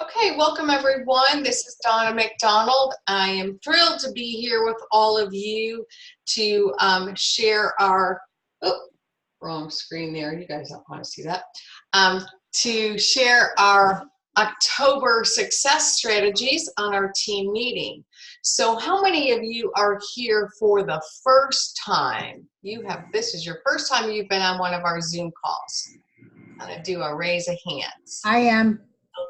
Okay, welcome everyone. This is Donna McDonald. I am thrilled to be here with all of you to share our, oh, wrong screen there. You guys don't want to see that. To share our October success strategies on our team meeting. So how many of you are here for the first time? This is your first time you've been on one of our Zoom calls. I'm going to do a raise of hands. I am.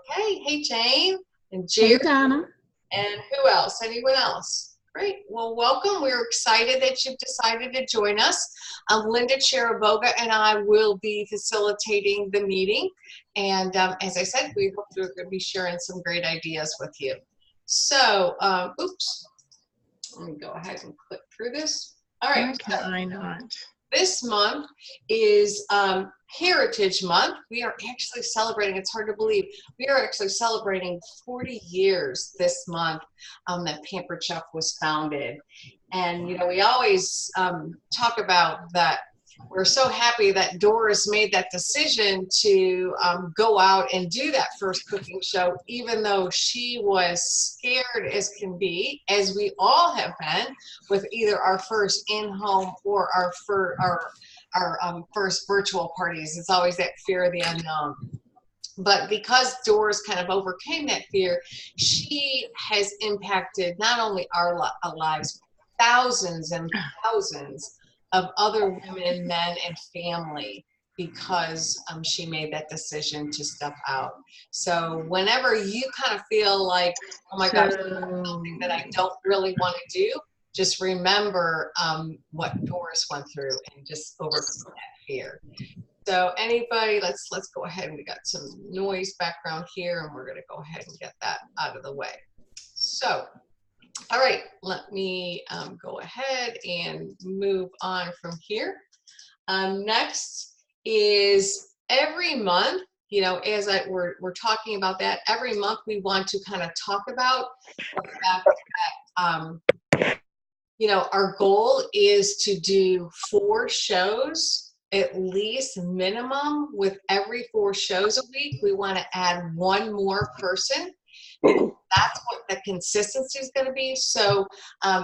Okay, hey Jane and Hey, Jerry. Donna. And who else? Anyone else? Great. Well, welcome. We're excited that you've decided to join us. Linda Cheriboga and I will be facilitating the meeting. And as I said, we hope we're going to be sharing some great ideas with you. So, oops. Let me go ahead and click through this. All right. Why can I not? This month is Heritage Month. We are actually celebrating, it's hard to believe, we are actually celebrating 40 years this month that Pampered Chef was founded. And, you know, we always talk about that. We're so happy that Doris made that decision to go out and do that first cooking show, even though she was scared as can be, as we all have been, with either our first in-home or our first virtual parties. It's always that fear of the unknown. But because Doris kind of overcame that fear, she has impacted not only our lives, but thousands and thousands of other women, men, and family, because she made that decision to step out. So whenever you kind of feel like, oh my gosh, something that I don't really want to do, just remember what Doris went through and just overcome that fear. So anybody, let's go ahead, and we got some noise background here, and we're going to go ahead and get that out of the way. So, all right, let me go ahead and move on from here. Next is every month, you know, as we're talking about that, every month we want to kind of talk about the fact that, you know, our goal is to do 4 shows at least minimum. With every 4 shows a week, we want to add 1 more person. That's what the consistency is going to be. So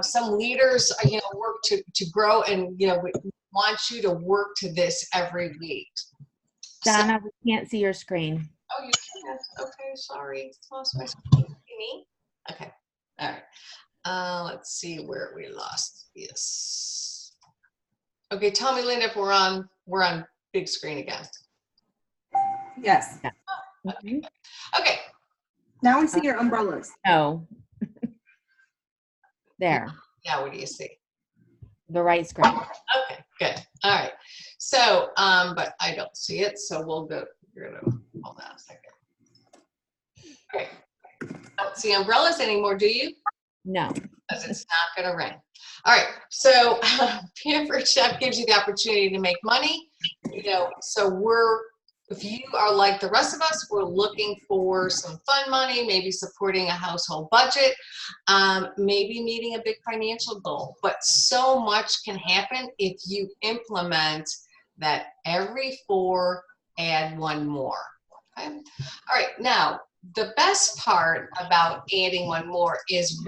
some leaders, you know, work to grow, and, you know, we want you to work to this every week. Donna, we can't see your screen. Oh, you can't? Okay, sorry. Lost my screen. Me? Okay. All right. Let's see where we lost. Yes. Okay, tell me, Linda, if we're on big screen again. Yes. Oh, okay. Okay. Now we see your umbrellas. No. There. Now what do you see? The right screen. Okay, good. All right. So, but I don't see it, so we'll go. You're gonna hold on a second. All right. Don't see umbrellas anymore, do you? No. Because it's not going to rain. All right. So Pampered Chef gives you the opportunity to make money. You know, so if you are like the rest of us, we're looking for some fun money, maybe supporting a household budget, maybe meeting a big financial goal. But so much can happen if you implement that every 4, add 1 more. Okay. All right. Now, the best part about adding 1 more is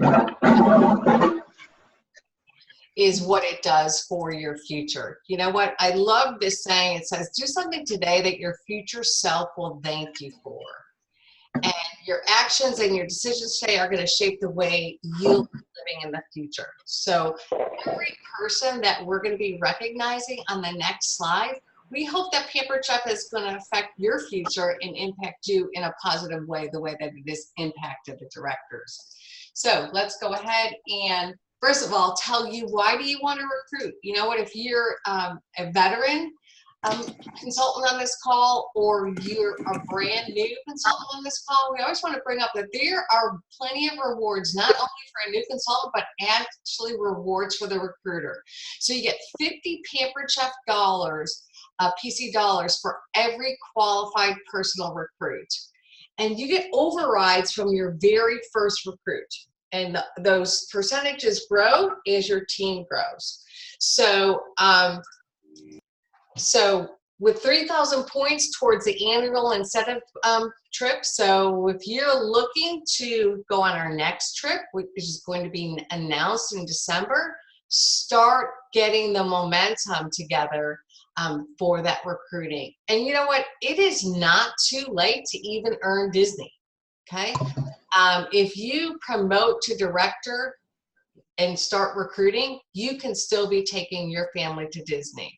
what it does for your future. You know what? I love this saying. It says, do something today that your future self will thank you for. And your actions and your decisions today are going to shape the way you'll be living in the future. So every person that we're going to be recognizing on the next slide, we hope that Pampered Chef is going to affect your future and impact you in a positive way, the way that it has impacted the directors. So let's go ahead and, first of all, tell you, why do you want to recruit? You know what, if you're a veteran consultant on this call, or you're a brand new consultant on this call, we always want to bring up that there are plenty of rewards, not only for a new consultant, but actually rewards for the recruiter. So you get 50 Pampered Chef dollars, PC dollars, for every qualified personal recruit. And you get overrides from your very first recruit. And those percentages grow as your team grows. So, with 3,000 points towards the annual incentive trip. So if you're looking to go on our next trip, which is going to be announced in December, start getting the momentum together for that recruiting. And you know what? It is not too late to even earn Disney, okay? If you promote to director and start recruiting, you can still be taking your family to Disney.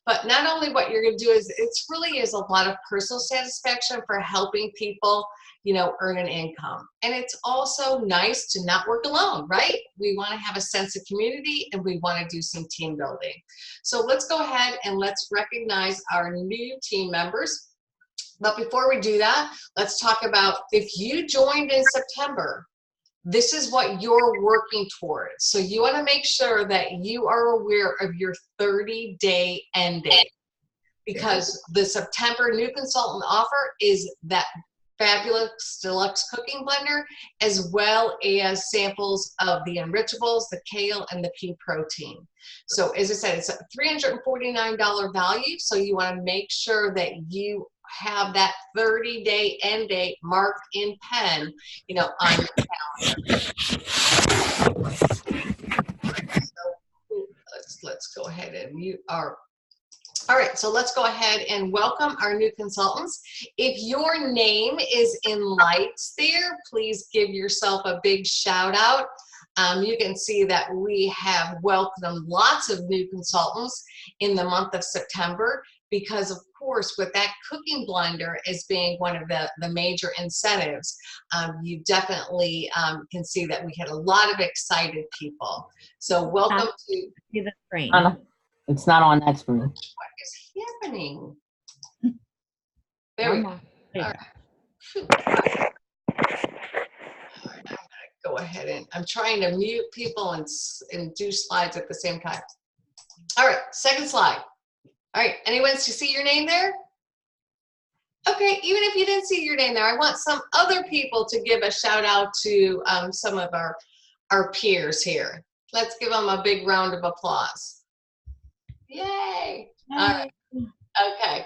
But not only what you're going to do is, it's really is a lot of personal satisfaction for helping people, you know, earn an income. And it's also nice to not work alone, right? We want to have a sense of community and we want to do some team building. So let's go ahead and let's recognize our new team members. But before we do that, let's talk about if you joined in September, this is what you're working towards. So you want to make sure that you are aware of your 30-day end date, because the September new consultant offer is that fabulous deluxe cooking blender, as well as samples of the enrichables, the kale, and the pea protein. So as I said, it's a $349 value. So you want to make sure that you have that 30-day end date marked in pen, you know, on your calendar. So let's go ahead and mute our. All right, so let's go ahead and welcome our new consultants. If your name is in lights there, please give yourself a big shout out. You can see that we have welcomed lots of new consultants in the month of September, because of course, with that cooking blender as being one of the major incentives, you definitely can see that we had a lot of excited people. So welcome to See the screen. It's not on that screen. what is happening. There we go. All right. All right, I'm gonna go ahead and I'm trying to mute people and do slides at the same time. All right, second slide. All right, anyone to see your name there? Okay, even if you didn't see your name there, I want some other people to give a shout out to some of our peers here. Let's give them a big round of applause. Yay! All right. Okay.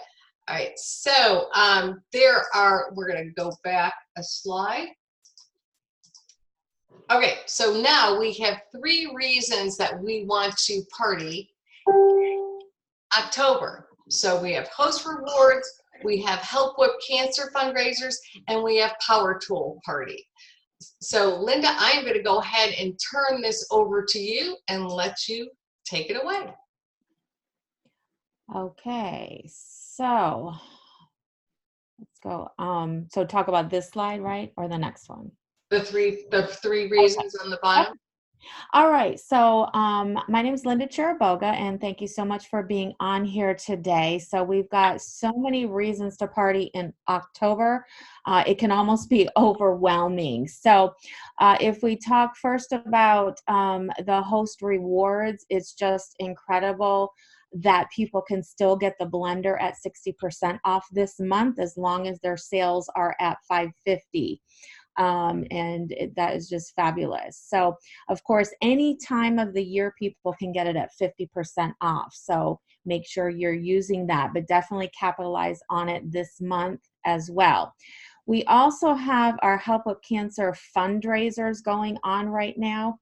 All right. So we're going to go back a slide. Okay. So now we have 3 reasons that we want to party October. So we have host rewards, we have Help With Cancer fundraisers, and we have Power Tool party. So Linda, I'm going to go ahead and turn this over to you and let you take it away. Okay, so let's go. So talk about this slide, right? Or the next one? The three reasons on the bottom. All right, so my name is Linda Chiraboga, and thank you so much for being on here today. So we've got so many reasons to party in October. It can almost be overwhelming. So if we talk first about the host rewards, it's just incredible that people can still get the blender at 60% off this month as long as their sales are at $550. That is just fabulous. So of course, any time of the year, people can get it at 50% off. So make sure you're using that, but definitely capitalize on it this month as well. We also have our Help With Cancer fundraisers going on right now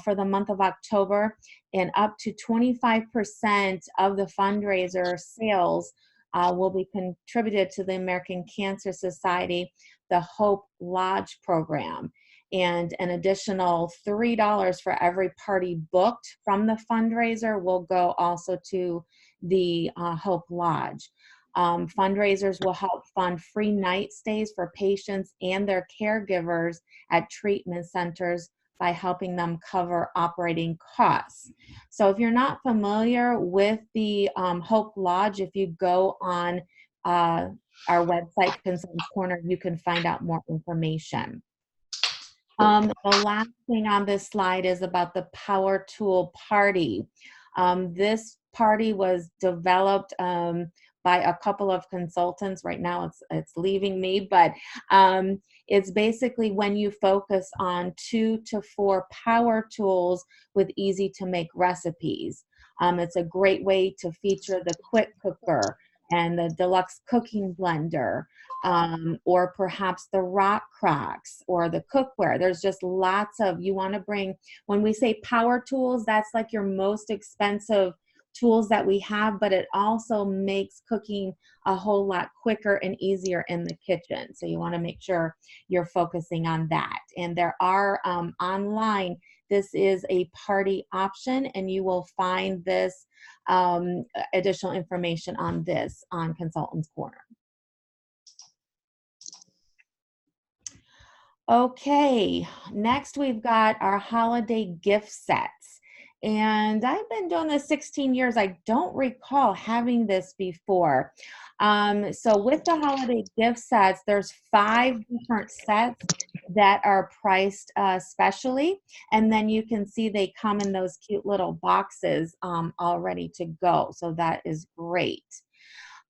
for the month of October, and up to 25% of the fundraiser sales will be contributed to the American Cancer Society, the Hope Lodge program, and an additional $3 for every party booked from the fundraiser will go also to the Hope Lodge. Fundraisers will help fund free night stays for patients and their caregivers at treatment centers by helping them cover operating costs. So if you're not familiar with the Hope Lodge, if you go on our website, Consultants Corner, you can find out more information. The last thing on this slide is about the Power Tool Party. This party was developed by a couple of consultants. Right now it's leaving me, but it's basically when you focus on 2 to 4 power tools with easy to make recipes. It's a great way to feature the quick cooker, and the deluxe cooking blender, or perhaps the rock crocks or the cookware. There's just lots of, you want to bring, when we say power tools, that's like your most expensive tools that we have, but it also makes cooking a whole lot quicker and easier in the kitchen. So you want to make sure you're focusing on that. And there are online, this is a party option, and you will find this additional information on this on Consultants Corner. Okay, next we've got our holiday gift sets. And I've been doing this 16 years. I don't recall having this before. So with the holiday gift sets, there's 5 different sets that are priced specially. And then you can see they come in those cute little boxes all ready to go. So that is great.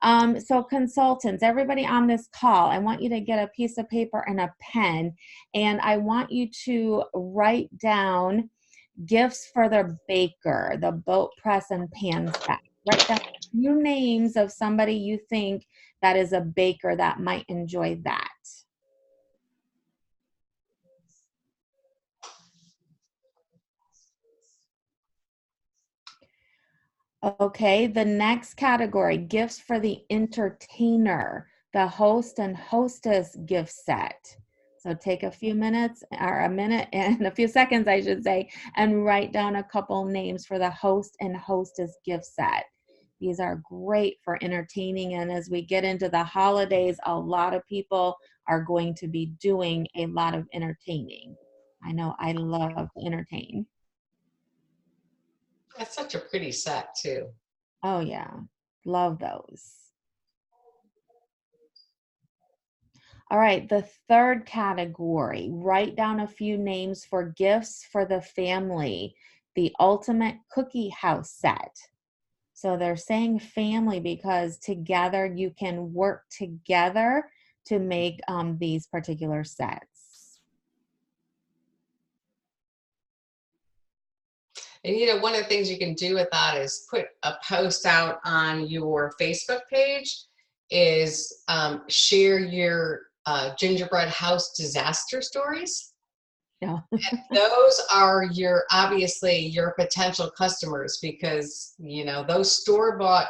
So consultants, everybody on this call, I want you to get a piece of paper and a pen, and I want you to write down gifts for the baker, the boat press and pan set. Write down a few names of somebody you think that is a baker that might enjoy that. Okay, the next category, gifts for the entertainer, the host and hostess gift set. So take a few minutes, or a minute and a few seconds, I should say, and write down a couple names for the host and hostess gift set. These are great for entertaining, and as we get into the holidays, a lot of people are going to be doing a lot of entertaining. I know I love to entertain. That's such a pretty set too. Oh yeah, love those. All right, the third category, write down a few names for gifts for the family, the ultimate cookie house set. So they're saying family because together you can work together to make these particular sets. And you know, one of the things you can do with that is put a post out on your Facebook page, is share your gingerbread house disaster stories. Yeah. And those are obviously your potential customers, because you know those store-bought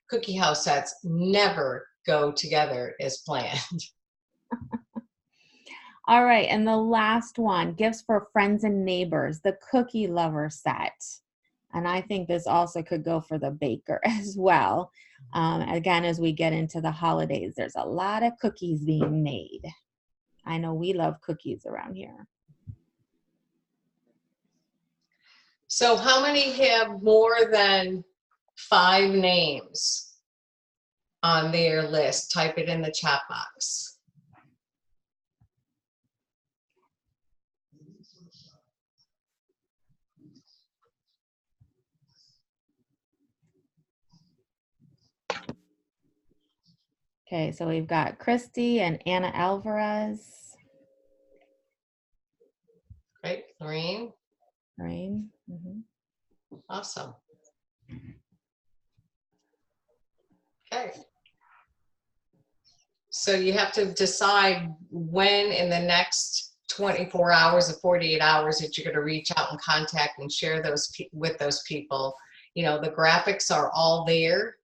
cookie house sets never go together as planned. All right, and the last one, gifts for friends and neighbors, the cookie lover set. And I think this also could go for the baker as well. Again, as we get into the holidays, there's a lot of cookies being made. I know we love cookies around here. So how many have more than 5 names on their list? Type it in the chat box. Okay, so we've got Christy and Anna Alvarez. Great, Lorraine. Lorraine. Mm-hmm. Awesome. Okay. So you have to decide when in the next 24 hours or 48 hours that you're going to reach out and contact and share those with those people. You know, the graphics are all there,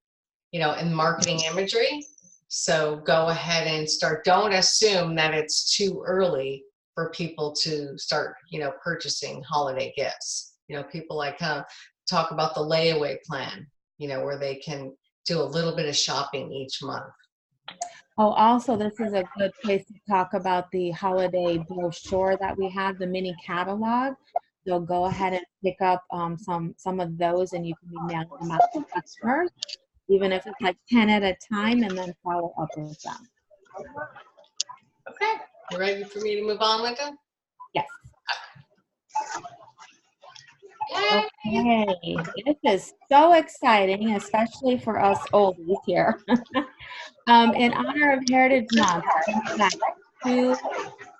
you know, in marketing imagery. So go ahead and start. Don't assume that it's too early for people to start, you know, purchasing holiday gifts. You know, people like talk about the layaway plan, you know, where they can do a little bit of shopping each month. Oh, also, this is a good place to talk about the holiday brochure that we have, the mini catalog. So go ahead and pick up some of those, and you can be mailing them out to customers, even if it's like 10 at a time, and then follow up with them. Okay, you ready for me to move on, Linda? Yes. Yay. Okay, this is so exciting, especially for us oldies here. In honor of Heritage Month, we've got 2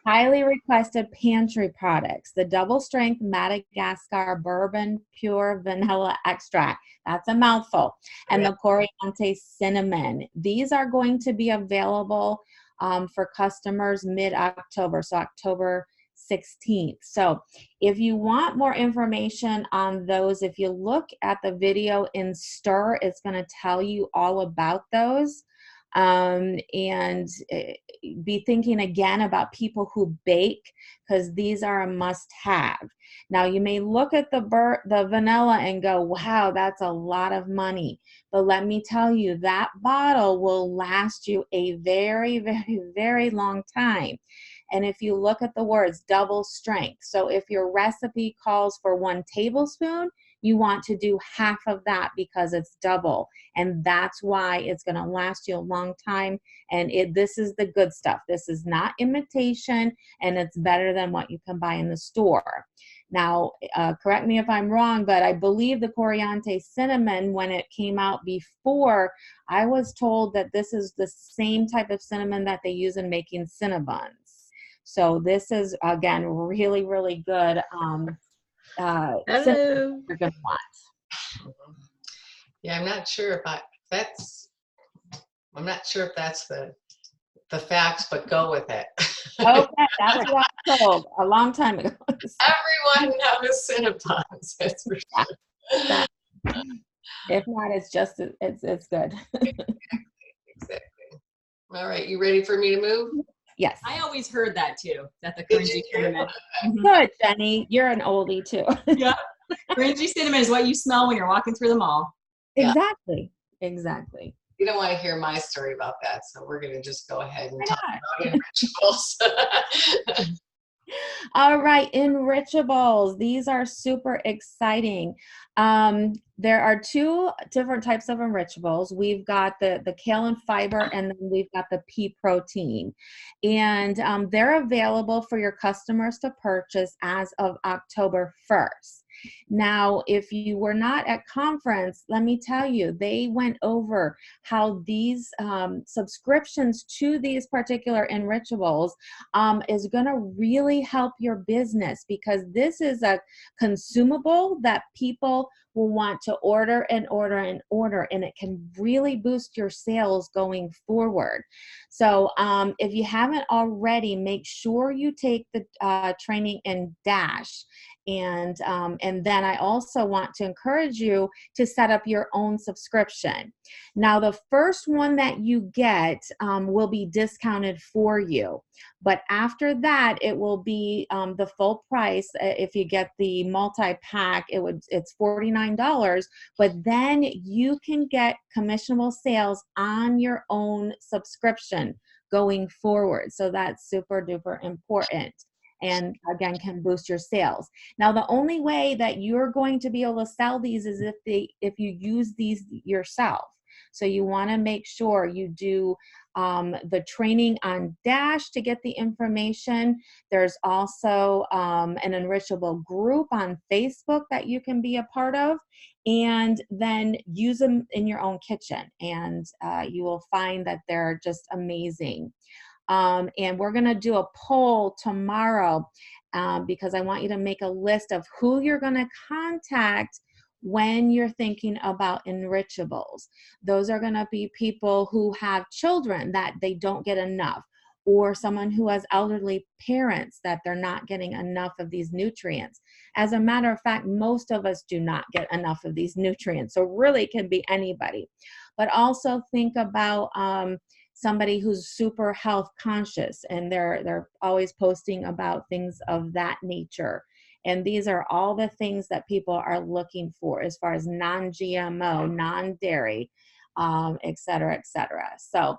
highly requested pantry products, the double strength Madagascar bourbon pure vanilla extract. That's a mouthful. And the Coriante cinnamon. These are going to be available for customers mid-October, so October 16th. So if you want more information on those, if you look at the video in Stir, it's going to tell you all about those. And be thinking again about people who bake, because these are a must-have. Now, you may look at the vanilla and go, wow, that's a lot of money. But let me tell you, that bottle will last you a very, very, very long time. And if you look at the words, double strength. So if your recipe calls for 1 tablespoon, you want to do half of that because it's double. And that's why it's going to last you a long time. And this is the good stuff. This is not imitation, and it's better than what you can buy in the store. Now, correct me if I'm wrong, but I believe the Coriante cinnamon, when it came out before, I was told that this is the same type of cinnamon that they use in making Cinnabons. So this is, again, really, really good. Hello. You're going to want. Yeah, I'm not sure if that's the facts, but go with it. Okay, that's what I was told a long time ago. Everyone knows Cinnabons, that's for sure. If not, it's just, it's good. Exactly. All right, you ready for me to move? Yes. I always heard that too, that the Did cringy you? cinnamon. Good, Jenny. You're an oldie too. Yeah. Cringy cinnamon is what you smell when you're walking through the mall. Yeah. Exactly. Exactly. You don't want to hear my story about that, so we're going to just go ahead and Why talk not? about rituals. All right, enrichables. These are super exciting. There are 2 different types of enrichables. We've got the kale and fiber, and then we've got the pea protein. And they're available for your customers to purchase as of October 1st. Now, if you were not at conference, let me tell you, they went over how these subscriptions to these particular enrichables is going to really help your business, because this is a consumable that people will want to order and order and order, and it can really boost your sales going forward. So if you haven't already, make sure you take the training in Dash. And then I also want to encourage you to set up your own subscription. Now, the first one that you get will be discounted for you. But after that, it will be the full price. If you get the multi-pack, it's $49. But then you can get commissionable sales on your own subscription going forward. So that's super duper important. And again, can boost your sales. Now, the only way that you're going to be able to sell these is if you use these yourself. So you want to make sure you do the training on Dash to get the information. There's also an enrichable group on Facebook that you can be a part of, and then use them in your own kitchen. And you will find that they're just amazing. And we're going to do a poll tomorrow because I want you to make a list of who you're going to contact when you're thinking about enrichables. Those are going to be people who have children that they don't get enough, or someone who has elderly parents that they're not getting enough of these nutrients. As a matter of fact, most of us do not get enough of these nutrients. So really it can be anybody. But also think about somebody who's super health conscious, and they're always posting about things of that nature. And these are all the things that people are looking for as far as non-GMO, non-dairy, et cetera, et cetera. So,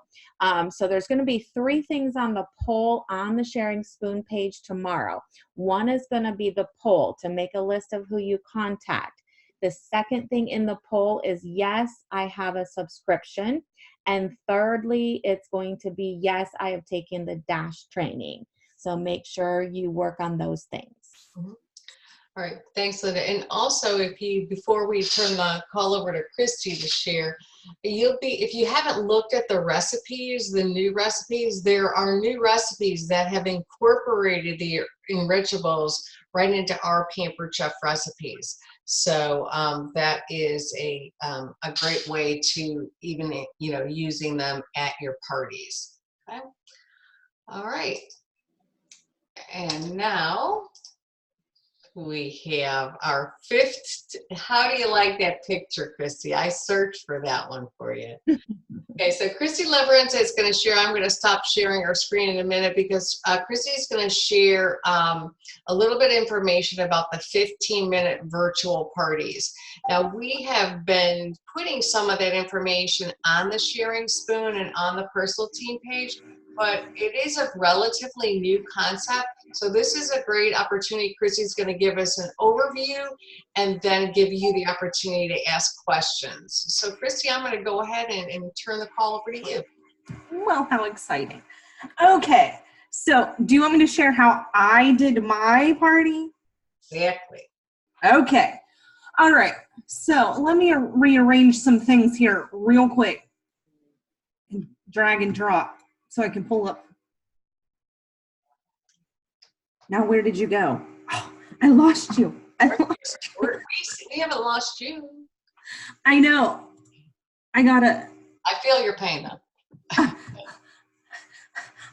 so there's going to be 3 things on the poll on the Sharing Spoon page tomorrow. One is going to be the poll to make a list of who you contact. The second thing in the poll is, yes, I have a subscription. And thirdly, it's going to be, yes, I have taken the Dash training. So make sure you work on those things. Mm-hmm. All right, thanks, Linda. And also, before we turn the call over to Christy to share, if you haven't looked at the recipes, the new recipes, there are new recipes that have incorporated the enrichables right into our Pampered Chef recipes. So that is a great way to even, using them at your parties. Okay. All right. And now we have our fifth. How do you like that picture, Christy? I searched for that one for you. Okay, so Christy Leverance is going to share. I'm going to stop sharing our screen in a minute because Christy is going to share a little bit of information about the 15-minute virtual parties. Now, we have been putting some of that information on the Sharing Spoon and on the Personal Team page, but it is a relatively new concept. So this is a great opportunity. Christy's going to give us an overview and then give you the opportunity to ask questions. So Christy, I'm going to go ahead and turn the call over to you. Well, how exciting. Okay, so do you want me to share how I did my party? Exactly. Okay, all right. So let me rearrange some things here real quick. Drag and drop so I can pull up. Now, where did you go? Oh, I lost you. We haven't lost you. I know. I feel your pain though.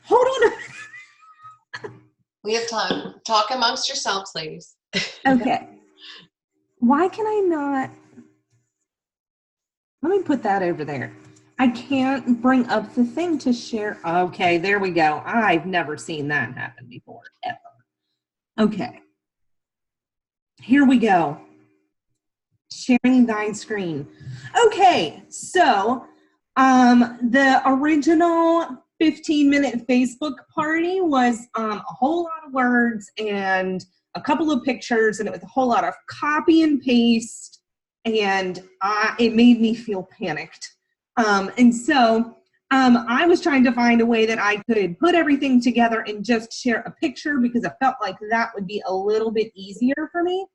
Hold on. We have time. Talk amongst yourselves, ladies. Okay. Why can I not? Let me put that over there. I can't bring up the thing to share. Okay, there we go. I've never seen that happen before, ever. Okay. Here we go. Sharing thy screen. Okay, so the original 15-minute Facebook party was a whole lot of words and a couple of pictures, and it was a whole lot of copy and paste, and it made me feel panicked. And so I was trying to find a way that I could put everything together and just share a picture because I felt like that would be a little bit easier for me.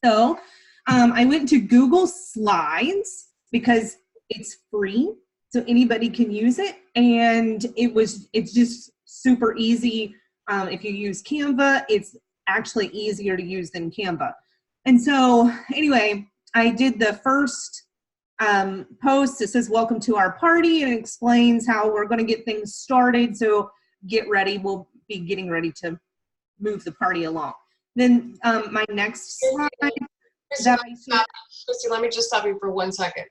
So I went to Google Slides because it's free, so anybody can use it, and it's just super easy. If you use Canva, it's actually easier to use than Canva. And so anyway, I did the first post. It says welcome to our party, and it explains how we're going to get things started. So get ready. We'll be getting ready to move the party along. Then my next slide. Christy, let me just stop you for 1 second.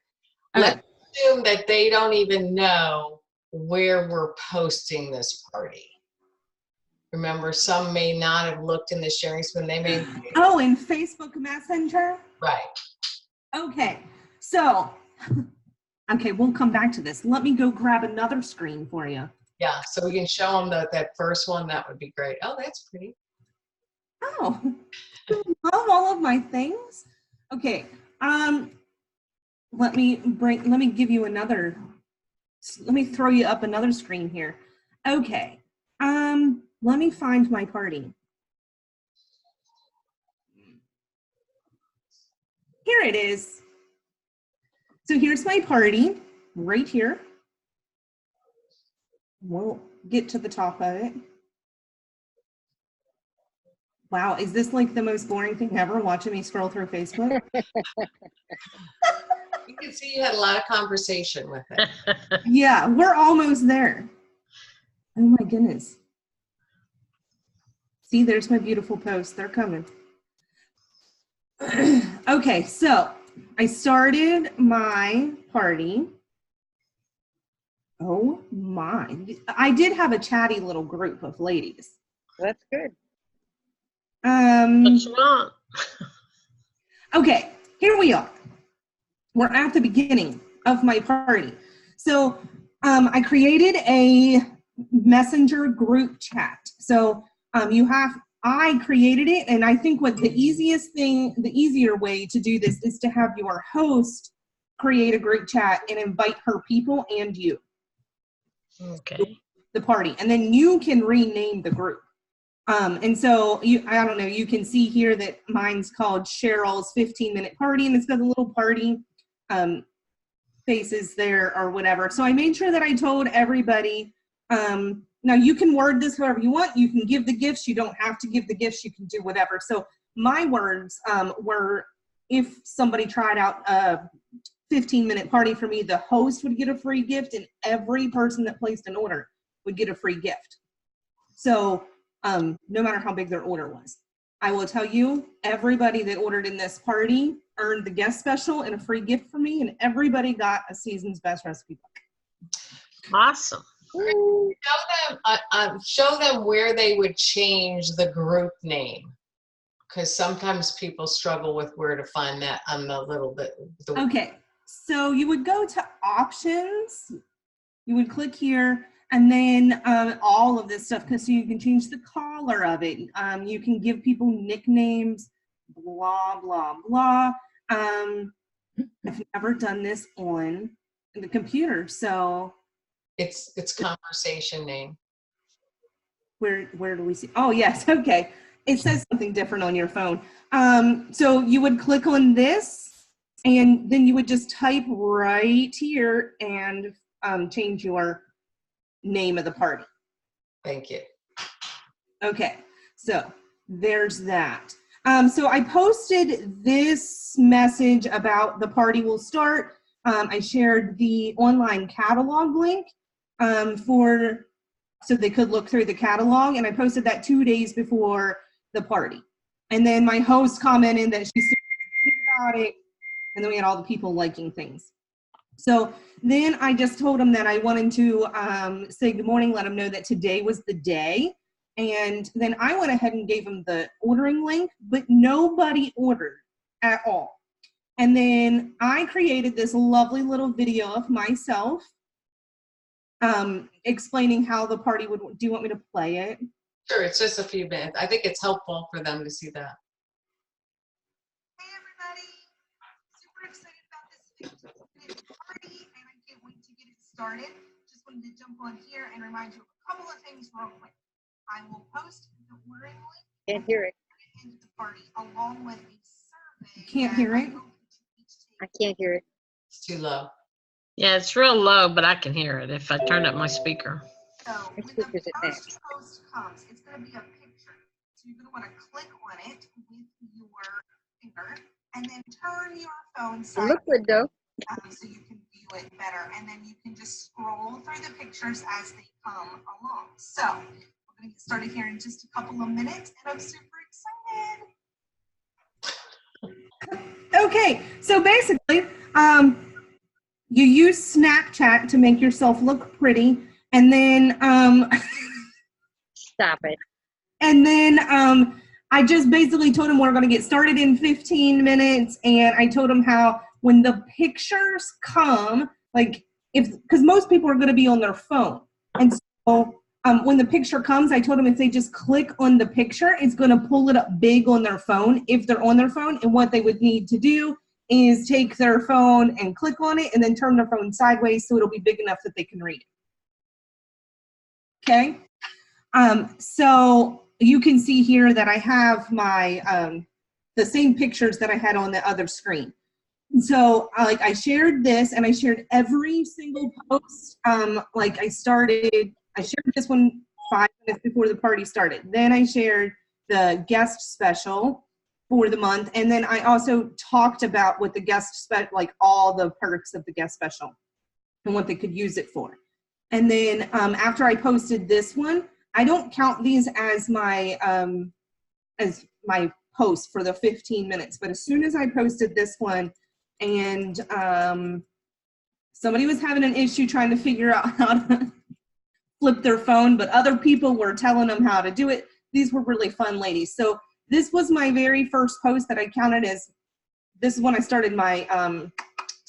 Okay. Let's assume that they don't even know where we're posting this party. Remember, some may not have looked in the Sharing Spoon. They may. Oh, in Facebook Messenger? Right. Okay. So, okay, we'll come back to this. Let me go grab another screen for you. Yeah, so we can show them that first one. That would be great. Oh, that's pretty. Oh, I love all of my things. Okay. Let me give you another. Let me throw you up another screen here. Okay. Let me find my party. Here it is. So here's my party right here. We'll get to the top of it. Wow, is this like the most boring thing ever, watching me scroll through Facebook? You can see you had a lot of conversation with it. Yeah, we're almost there. Oh my goodness. See, there's my beautiful posts. They're coming. Okay, so I started my party. Oh my. I did have a chatty little group of ladies. That's good. What's wrong? Okay, here we are. We're at the beginning of my party. So I created a messenger group chat. So I created it, and I think the easier way to do this is to have your host create a group chat and invite her people and you. Okay. The party, and then you can rename the group. And so I don't know, you can see here that mine's called Cheryl's 15-minute party, and it's got a little party faces there or whatever. So I made sure that I told everybody, now you can word this however you want. You can give the gifts. You don't have to give the gifts. You can do whatever. So my words were, if somebody tried out a 15-minute party for me, the host would get a free gift and every person that placed an order would get a free gift. So no matter how big their order was. I will tell you, everybody that ordered in this party earned the guest special and a free gift from me, and everybody got a Season's Best Recipe book. Awesome. Show them where they would change the group name, because sometimes people struggle with where to find that on the little bit. Okay, so you would go to options, you would click here, and then all of this stuff, because so you can change the color of it. You can give people nicknames, blah, blah, blah. I've never done this on the computer, so. It's conversation name. Where do we see? Oh, yes, okay. It says something different on your phone. So you would click on this, and then you would just type right here and change your name of the party. Thank you. Okay, so there's that. So I posted this message about the party will start. I shared the online catalog link so they could look through the catalog, and I posted that 2 days before the party. And then my host commented that she's about it, and then we had all the people liking things. So then I just told them that I wanted to say good morning, let them know that today was the day. And then I went ahead and gave them the ordering link, but nobody ordered at all. And then I created this lovely little video of myself explaining how the party would. Do you want me to play it? Sure, it's just a few minutes. I think it's helpful for them to see that. Hey everybody, super excited about this 15-minute party, and I can't wait to get it started. Just wanted to jump on here and remind you of a couple of things real quick. I will post the ordering link. Can't hear it. Into the party along with a survey. Can't hear it. I can't hear it. It's too low. Yeah, it's real low, but I can hear it if I turn up my speaker. So My when the speaker's at max. first post comes, it's going to be a picture. So you're going to want to click on it with your finger and then turn your phone It side looked good though. so you can view it better. And then you can just scroll through the pictures as they come along. So we're going to get started here in just a couple of minutes, and I'm super excited. Okay, so basically, you use Snapchat to make yourself look pretty, and then Stop it. and then I just basically told him we're going to get started in 15 minutes, and I told him how when the pictures come, like because most people are going to be on their phone, and so when the picture comes, I told them if they just click on the picture, it's going to pull it up big on their phone if they're on their phone, and what they would need to do is take their phone and click on it and then turn their phone sideways so it'll be big enough that they can read it. Okay? So you can see here that I have my, the same pictures that I had on the other screen. So like I shared this and I shared every single post. Like I shared this one 5 minutes before the party started. Then I shared the guest special for the month. And then I also talked about what the guest like all the perks of the guest special and what they could use it for. And then after I posted this one, I don't count these as my post for the 15 minutes, but as soon as I posted this one and somebody was having an issue trying to figure out how to flip their phone, but other people were telling them how to do it. These were really fun ladies. So this was my very first post that I counted as, this is when I started my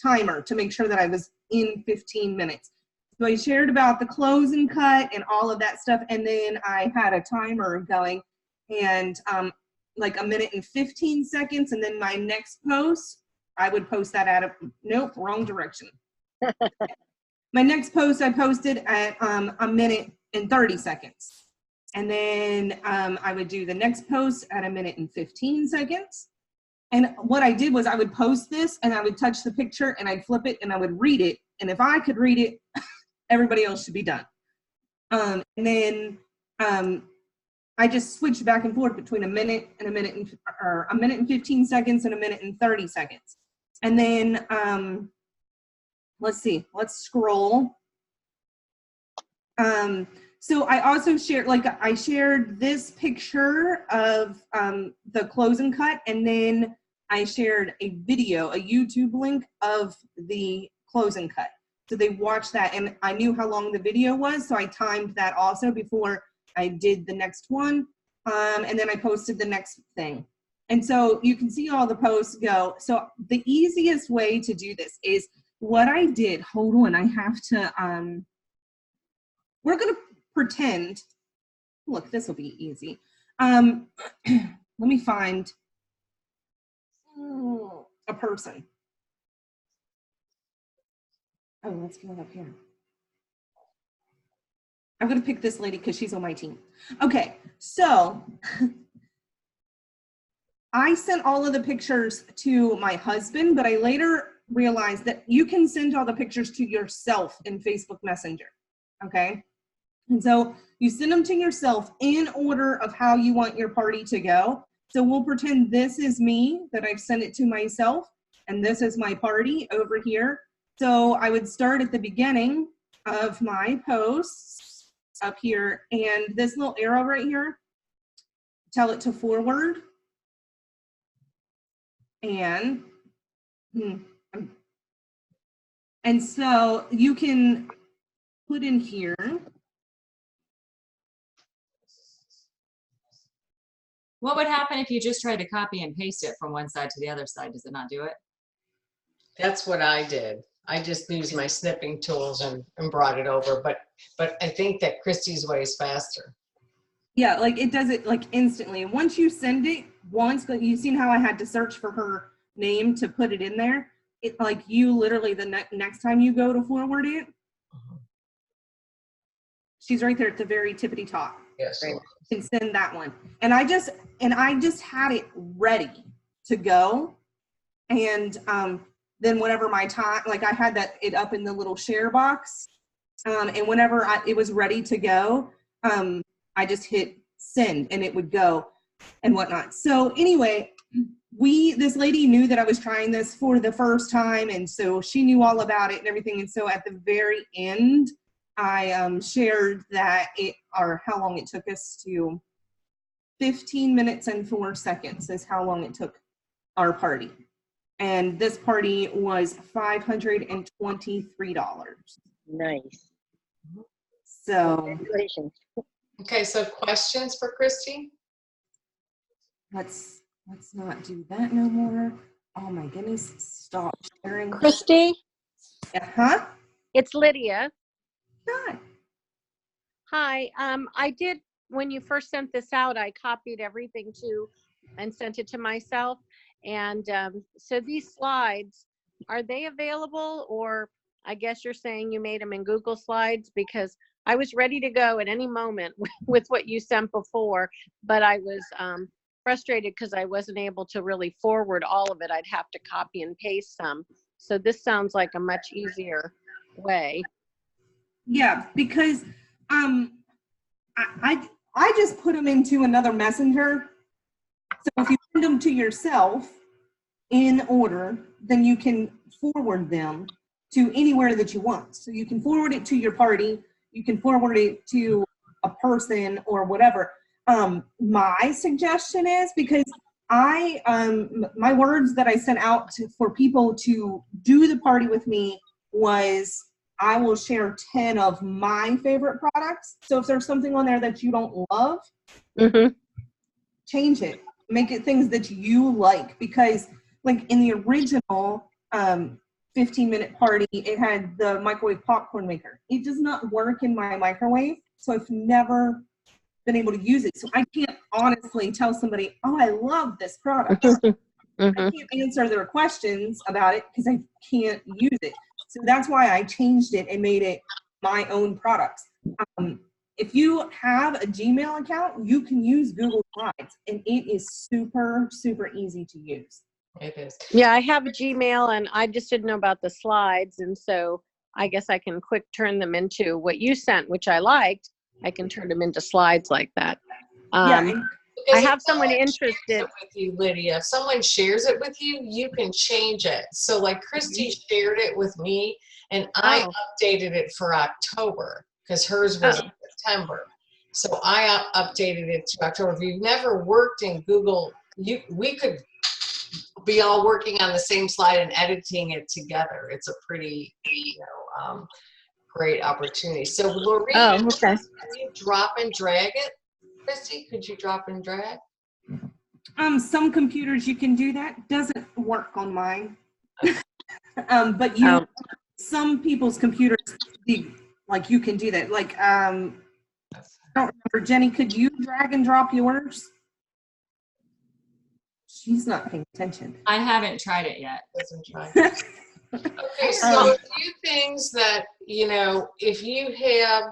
timer to make sure that I was in 15 minutes. So I shared about the close and cut and all of that stuff, and then I had a timer going, and like 1 minute and 15 seconds, and then my next post, I would post that at nope, wrong direction. My next post I posted at 1 minute and 30 seconds. And then I would do the next post at 1 minute and 15 seconds. And what I did was I would post this and I would touch the picture and I'd flip it and I would read it. And if I could read it, everybody else should be done. And then I just switched back and forth between a minute and a minute and 15 seconds and a minute and 30 seconds. And then let's see, let's scroll. So I also shared, I shared this picture of the close and cut, and then I shared a video, a YouTube link of the close and cut. So they watched that, and I knew how long the video was, so I timed that also before I did the next one, and then I posted the next thing. And so you can see all the posts go. So the easiest way to do this is what I did. Hold on, I have to, we're gonna pretend, look, this will be easy. Let me find a person. Oh, let's go up here. I'm gonna pick this lady because she's on my team. Okay, so I sent all of the pictures to my husband, but I later realized that you can send all the pictures to yourself in Facebook Messenger, okay? And so you send them to yourself in order of how you want your party to go. So we'll pretend this is me, that I've sent it to myself, and this is my party over here. So I would start at the beginning of my posts up here, and this little arrow right here, tell it to forward. And so you can put in here. What would happen if you just tried to copy and paste it from one side to the other side? Does it not do it? That's what I did. I just used my snipping tools and brought it over. But I think that Christy's way is faster. Yeah, like it does it like instantly. And once you send it once, but you've seen how I had to search for her name to put it in there. It like you literally the next time you go to forward it, she's right there at the very tippity top. Yes. You can send that one. And I just had it ready to go. And then whenever my time, like I had it up in the little share box. And whenever it was ready to go, I just hit send and it would go and whatnot. So anyway, this lady knew that I was trying this for the first time. And so she knew all about it and everything. And so at the very end, I shared that how long it took us to 15 minutes and 4 seconds is how long it took our party. And this party was $523. Nice. So Congratulations. Okay, so questions for Christy? let's not do that no more. Oh my goodness, stop sharing. Christy, Uh-huh. it's Lydia. Hi. Hi. I did, when you first sent this out, I copied everything and sent it to myself. And so these slides, are they available? Or I guess you're saying you made them in Google Slides, because I was ready to go at any moment with what you sent before, but I was frustrated because I wasn't able to really forward all of it. I'd have to copy and paste some. So this sounds like a much easier way. Yeah, because I just put them into another messenger. So if you send them to yourself in order, then you can forward them to anywhere that you want. So you can forward it to your party, you can forward it to a person or whatever. My suggestion is, because my words that I sent out for people to do the party with me was, I will share 10 of my favorite products. So if there's something on there that you don't love, change it. Make it things that you like. Because like in the original 15-minute party, it had the microwave popcorn maker. It does not work in my microwave. So I've never been able to use it. So I can't honestly tell somebody, oh, I love this product. I can't answer their questions about it because I can't use it. So that's why I changed it and made it my own products. If you have a Gmail account, you can use Google Slides, and it is super, super easy to use. It is. Yeah, I have a Gmail and I just didn't know about the slides. And so I guess I can quick turn them into what you sent, which I liked. I can turn them into slides like that. Yeah, I Because have if someone shares interested. it with you, Lydia. If someone shares it with you, you can change it. So like Christy shared it with me and I Oh. updated it for October because hers was Oh. September. So I updated it to October. If you've never worked in Google, we could be all working on the same slide and editing it together. It's a pretty, great opportunity. So Lorraine, Oh, okay. can you drop and drag it? Christy, could you drop and drag? Some computers you can do that. Doesn't work on mine. But some people's computers, like you can do that. Like, I don't remember, Jenny, could you drag and drop yours? She's not paying attention. I haven't tried it yet. Doesn't try. Okay, so a few things that, if you have,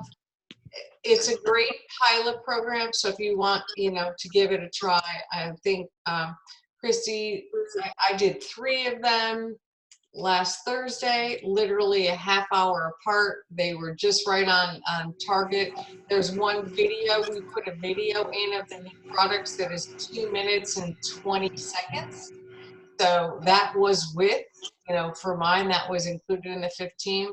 it's a great pilot program. So if you want, to give it a try, I think, Christy, I did 3 of them last Thursday, literally a half hour apart. They were just right on target. There's one video, we put a video in of the new products that is 2 minutes and 20 seconds. So that was with, for mine, that was included in the 15.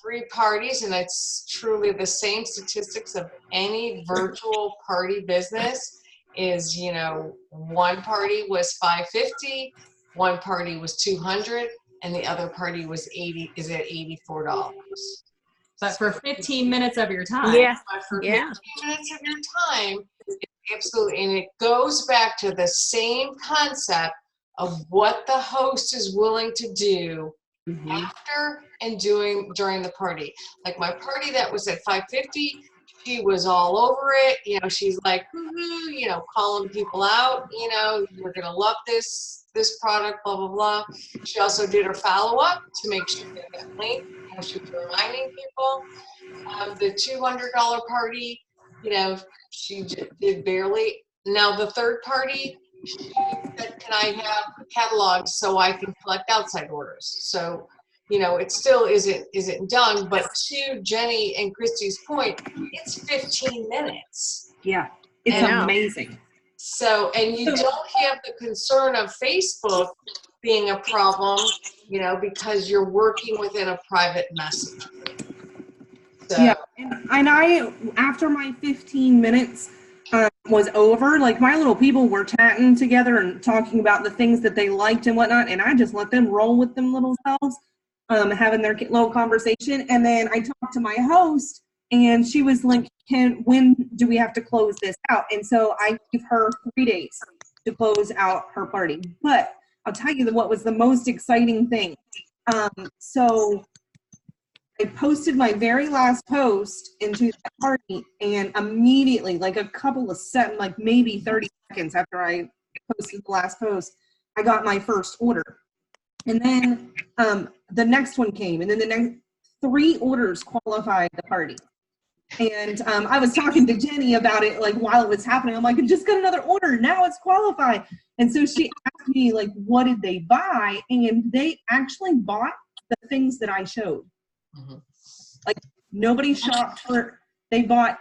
3 parties, and it's truly the same statistics of any virtual party business is, 1 party was $550, 1 party was $200, and the other party was at $84. But for 15 minutes of your time. Yeah. But for Yeah. 15 minutes of your time, absolutely, and it goes back to the same concept of what the host is willing to do after and during the party. Like my party that was at 550, she was all over it. She's like, woohoo, calling people out. You're gonna love this product, blah blah blah. She also did her follow up to make sure that that link. She was reminding people. The $200 party, she did barely. Now the third party, she said, can I have catalogs so I can collect outside orders? So, it still isn't done, but to Jenny and Christy's point, it's 15 minutes. Yeah, it's amazing. So, and you don't have the concern of Facebook being a problem, because you're working within a private message. So, Yeah, and I, after my 15 minutes was over, like my little people were chatting together and talking about the things that they liked and whatnot, and I just let them roll with them little selves, having their little conversation. And then I talked to my host, and she was like, when do we have to close this out? And so I gave her 3 days to close out her party. But I'll tell you what was the most exciting thing. So I posted my very last post into that party, and immediately, like a couple of maybe 30 seconds after I posted the last post, I got my first order. And then the next one came, and then the next 3 orders qualified the party. And I was talking to Jenny about it, like while it was happening. I'm like, I just got another order. Now it's qualified. And so she asked me, like, what did they buy? And they actually bought the things that I showed. Like nobody shopped they bought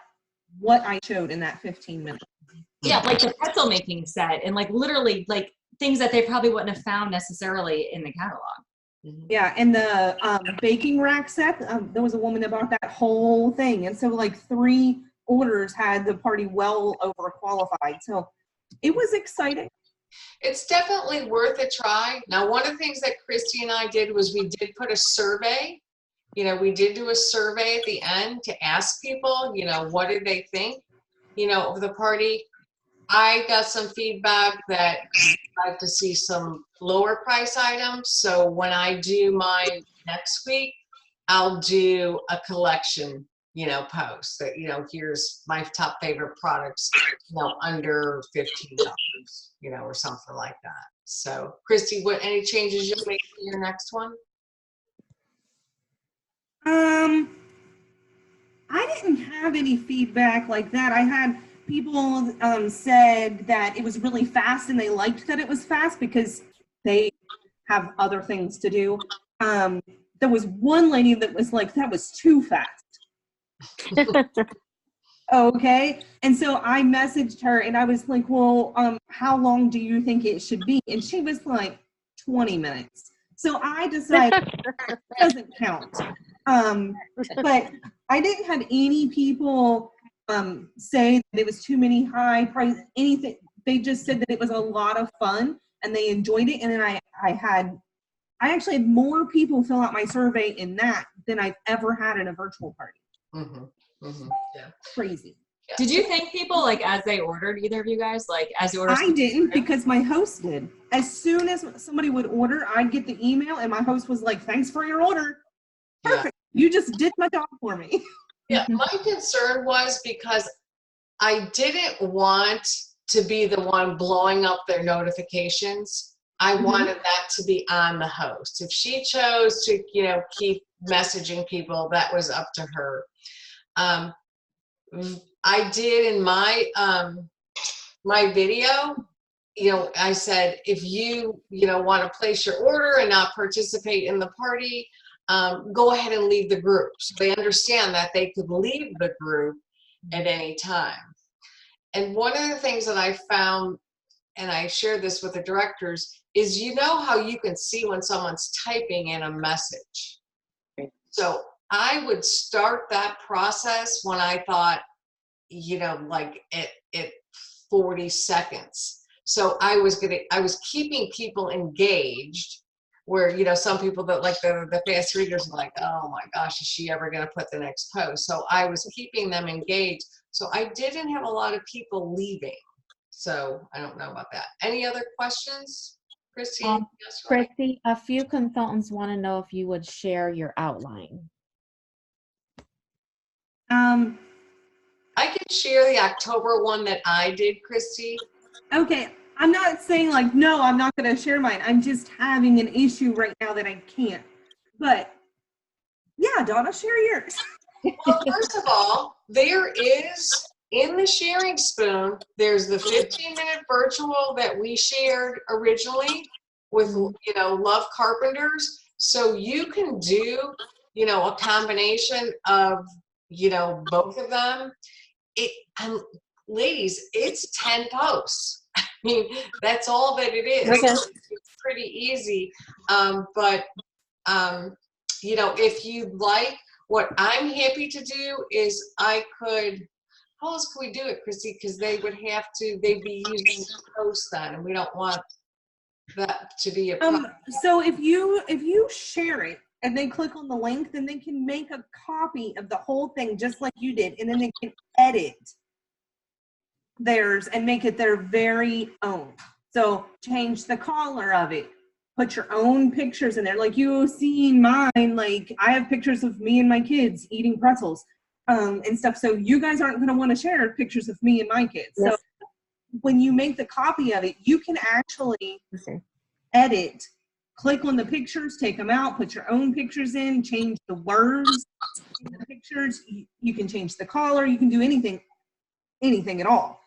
what I showed in that 15 minutes. Yeah, like the pretzel making set and like literally like things that they probably wouldn't have found necessarily in the catalog. Yeah, and the baking rack set, there was a woman that bought that whole thing. And so like 3 orders had the party well over qualified. So it was exciting. It's definitely worth a try. Now, one of the things that Christy and I did was we did put a survey. We did do a survey at the end to ask people, what did they think, of the party. I got some feedback that I'd like to see some lower price items. So when I do mine next week, I'll do a collection, post that, here's my top favorite products, under $15, or something like that. So Christy, any changes you'll make for your next one? I didn't have any feedback like that. I had people said that it was really fast, and they liked that it was fast because they have other things to do. There was one lady that was like, that was too fast. Okay. And so I messaged her and I was like, well, how long do you think it should be? And she was like, 20 minutes. So I decided that doesn't count. But I didn't have any people say that it was too many high price, anything. They just said that it was a lot of fun and they enjoyed it. And then I actually had more people fill out my survey in that than I've ever had in a virtual party. Yeah. Crazy. Yeah. Did you thank people like as they ordered, either of you guys? Like as you ordered? I didn't, because my host did. As soon as somebody would order, I'd get the email and my host was like, thanks for your order. Perfect. Yeah. You just did my job for me. Yeah, my concern was because I didn't want to be the one blowing up their notifications. I wanted that to be on the host. If she chose to, keep messaging people, that was up to her. I did in my my video, I said, if you, want to place your order and not participate in the party, go ahead and leave the group. So they understand that they could leave the group at any time. And one of the things that I found, and I shared this with the directors, is how you can see when someone's typing in a message. So I would start that process when I thought, like at 40 seconds. So I was keeping people engaged, where, some people that like the fast readers are like, oh my gosh, is she ever going to put the next post? So I was keeping them engaged. So I didn't have a lot of people leaving. So I don't know about that. Any other questions, Christy? Yes, Christy, a few consultants want to know if you would share your outline. I can share the October one that I did, Christy. Okay. I'm not saying like, no, I'm not going to share mine. I'm just having an issue right now that I can't. But yeah, Donna, share yours. Well, first of all, there is in the Sharing Spoon, there's the 15-minute virtual that we shared originally with, Love Carpenters. So you can do, a combination of, both of them. Ladies, it's 10 posts. I mean, that's all that it is. Okay. It's pretty easy. If you'd like, what I'm happy to do is how else could we do it, Christy? Because they'd be using posts then, and we don't want that to be a problem. So if you share it and they click on the link, then they can make a copy of the whole thing just like you did, and then they can edit theirs and make it their very own. So change the color of it, put your own pictures in there. Like you see mine, like I have pictures of me and my kids eating pretzels and stuff. So you guys aren't going to want to share pictures of me and my kids. Yes. So when you make the copy of it, you can actually edit, click on the pictures, take them out, put your own pictures in, change the words in the pictures. You can change the color. You can do anything at all.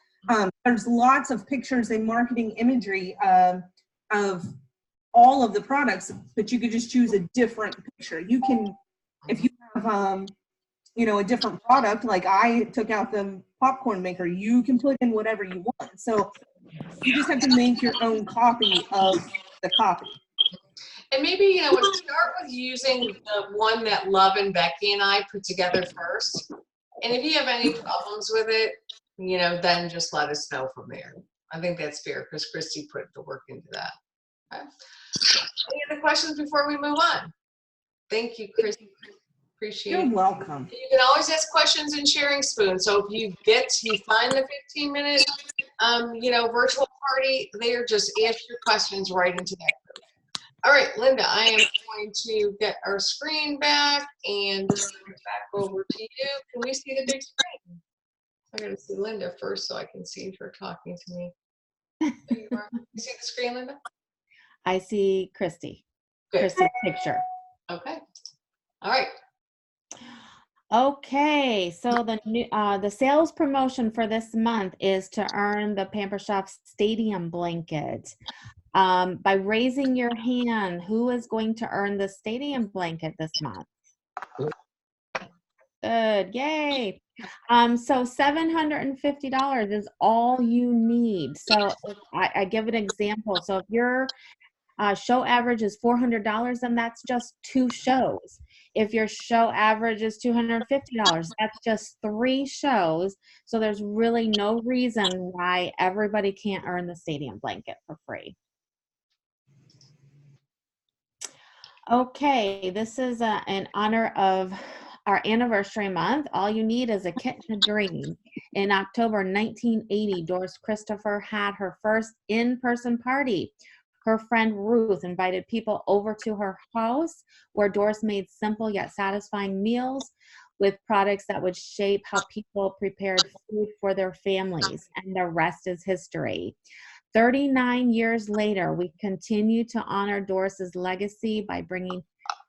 There's lots of pictures and marketing imagery of all of the products, but you could just choose a different picture. You can, if you have, a different product, like I took out the popcorn maker, you can put in whatever you want. So you just have to make your own copy of the copy. And maybe, we'll start with using the one that Love and Becky and I put together first. And if you have any problems with it, then just let us know from there. I think that's fair because Christy put the work into that. Okay. Any other questions before we move on? Thank you, Christy. Appreciate it. You're welcome. You can always ask questions in Sharing Spoon. So if you find the 15-minute, virtual party, there, just ask your questions right into that group. All right, Linda, I am going to get our screen back and back over to you. Can we see the big screen? I gotta see Linda first so I can see her talking to me. There you are. You see the screen, Linda? I see Christy. Good. Christy's picture. Okay. All right. Okay, so the sales promotion for this month is to earn the Pamper Chef Stadium blanket. By raising your hand, who is going to earn the stadium blanket this month? Good, yay. So $750 is all you need. So if I give an example. So if your show average is $400, then that's just 2 shows. If your show average is $250, that's just 3 shows. So there's really no reason why everybody can't earn the stadium blanket for free. Okay, this is in honor of our anniversary month. All you need is a kit and a dream. In October 1980, Doris Christopher had her first in-person party. Her friend Ruth invited people over to her house where Doris made simple yet satisfying meals with products that would shape how people prepared food for their families, and the rest is history. 39 years later, we continue to honor Doris's legacy by bringing